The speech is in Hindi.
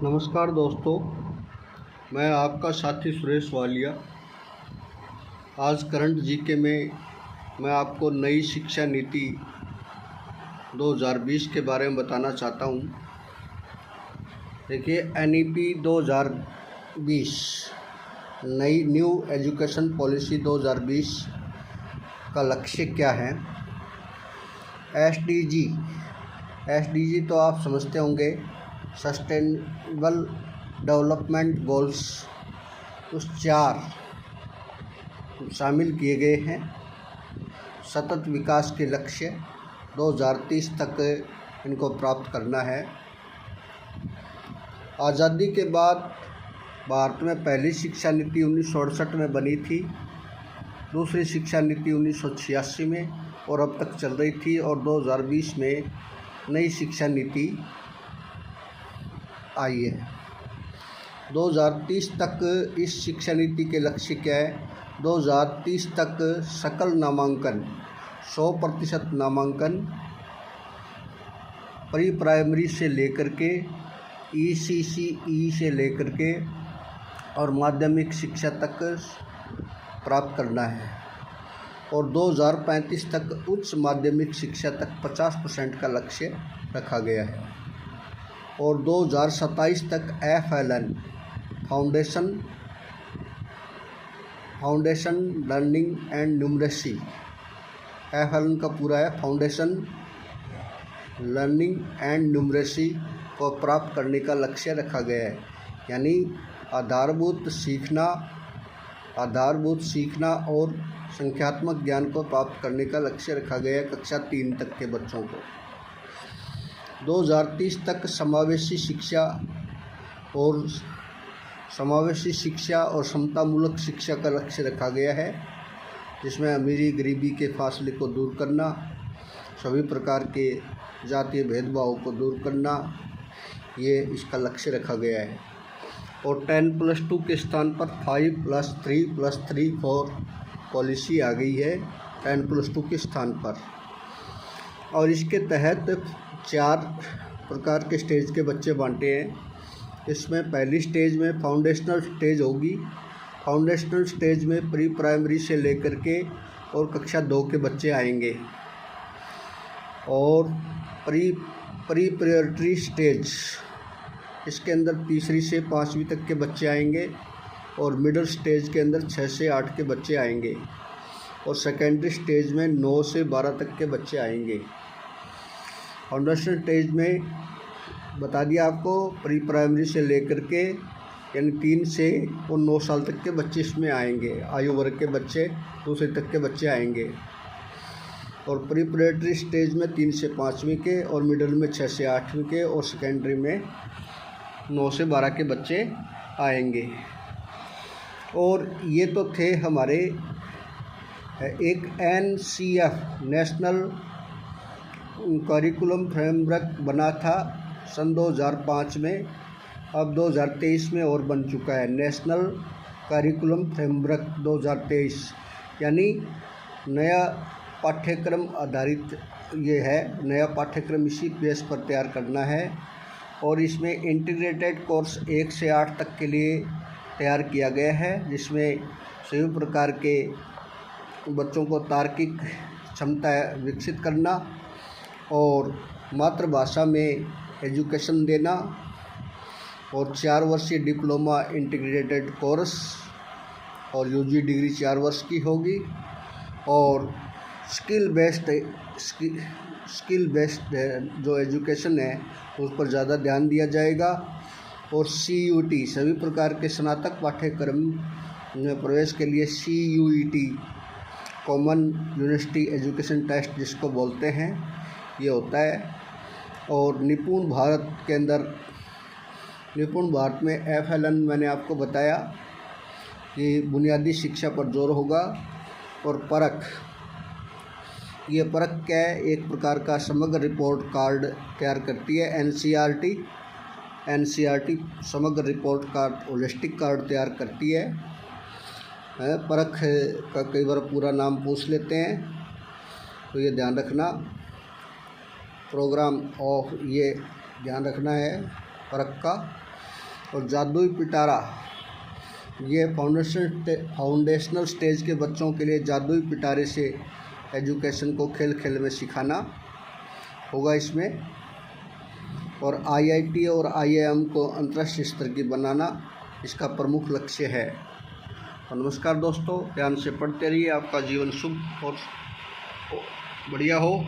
नमस्कार दोस्तों, मैं आपका साथी सुरेश वालिया। आज करंट जीके में मैं आपको नई शिक्षा नीति 2020 के बारे में बताना चाहता हूँ। देखिए, NEP 2020 नई न्यू एजुकेशन पॉलिसी 2020 का लक्ष्य क्या है। SDG तो आप समझते होंगे, सस्टेनेबल डेवलपमेंट गोल्स। उस 4 शामिल किए गए हैं। सतत विकास के लक्ष्य 2030 तक इनको प्राप्त करना है। आज़ादी के बाद भारत में पहली शिक्षा नीति 1968 में बनी थी, दूसरी शिक्षा नीति 1986 में और अब तक चल रही थी, और 2020 में नई शिक्षा नीति आई है। 2030 तक इस शिक्षा नीति के लक्ष्य क्या है। 2030 तक सकल नामांकन 100% नामांकन प्री प्राइमरी से लेकर के ECCE से लेकर के और माध्यमिक शिक्षा तक प्राप्त करना है, और 2035 तक उच्च माध्यमिक शिक्षा तक 50% का लक्ष्य रखा गया है, और 2027 तक FLN foundation learning and numeracy, FLN का पूरा है फाउंडेशन लर्निंग एंड न्यूमरेसी को प्राप्त करने का लक्ष्य रखा गया है। यानी आधारभूत सीखना और संख्यात्मक ज्ञान को प्राप्त करने का लक्ष्य रखा गया है कक्षा 3 तक के बच्चों को। 2030 तक समावेशी शिक्षा और समतामूलक शिक्षा का लक्ष्य रखा गया है, जिसमें अमीरी गरीबी के फासले को दूर करना, सभी प्रकार के जातीय भेदभाव को दूर करना, ये इसका लक्ष्य रखा गया है। और 10+2 के स्थान पर 5+3+3 पॉलिसी आ गई है 10+2 के स्थान पर। और इसके तहत 4 प्रकार के स्टेज के बच्चे बांटे हैं। इसमें पहली स्टेज में फाउंडेशनल स्टेज होगी। फाउंडेशनल स्टेज में प्री प्राइमरी से लेकर के और कक्षा 2 के बच्चे आएंगे, और प्री प्रायोरिटी स्टेज, इसके अंदर तीसरी से 5वीं तक के बच्चे आएंगे, और मिडिल स्टेज के अंदर 6 से 8 के बच्चे आएंगे, और सेकेंडरी स्टेज में 9 से 12 तक के बच्चे आएंगे। फाउंडेशन स्टेज में बता दिया आपको, प्री प्राइमरी से लेकर के यानी 3 से और 9 साल तक के बच्चे इसमें आएंगे, आयु वर्ग के बच्चे दूसरे तक के बच्चे आएंगे। और प्री प्राइमरी स्टेज में 3 से 5वीं के, और मिडिल में 6 से 8वीं के, और सेकेंडरी में 9 से 12 के बच्चे आएंगे। और ये तो थे हमारे एक NCF नेशनल करिकुलम फ्रेमवर्क बना था सन 2005 में, अब 2023 में और बन चुका है नेशनल करिकुलम फ्रेमवर्क 2023। यानी नया पाठ्यक्रम आधारित ये है, नया पाठ्यक्रम इसी बेस पर तैयार करना है। और इसमें इंटीग्रेटेड कोर्स 1 से 8 तक के लिए तैयार किया गया है, जिसमें सभी प्रकार के बच्चों को तार्किक क्षमता विकसित करना और मातृभाषा में एजुकेशन देना, और 4 वर्षीय डिप्लोमा इंटीग्रेटेड कोर्स और UG डिग्री 4 वर्ष की होगी, और स्किल बेस्ड जो एजुकेशन है उस पर ज़्यादा ध्यान दिया जाएगा। और CUT सभी प्रकार के स्नातक पाठ्यक्रम में प्रवेश के लिए CUET common university education test जिसको बोलते हैं, ये होता है। और निपुण भारत में FLN मैंने आपको बताया कि बुनियादी शिक्षा पर जोर होगा। और परख, ये परख क्या है, एक प्रकार का समग्र रिपोर्ट कार्ड तैयार करती है NCERT समग्र रिपोर्ट कार्ड, होलिस्टिक कार्ड तैयार करती है। परख का कई बार पूरा नाम पूछ लेते हैं, तो ये ध्यान रखना। प्रोग्राम ऑफ ये ध्यान रखना है परख का। और जादुई पिटारा, ये फाउंडेशनल स्टेज के बच्चों के लिए जादुई पिटारे से एजुकेशन को खेल खेल में सिखाना होगा इसमें। और IIT और IIM को अंतर्राष्ट्रीय स्तर की बनाना इसका प्रमुख लक्ष्य है। तो नमस्कार दोस्तों, ध्यान से पढ़ते रहिए, आपका जीवन शुभ और बढ़िया हो।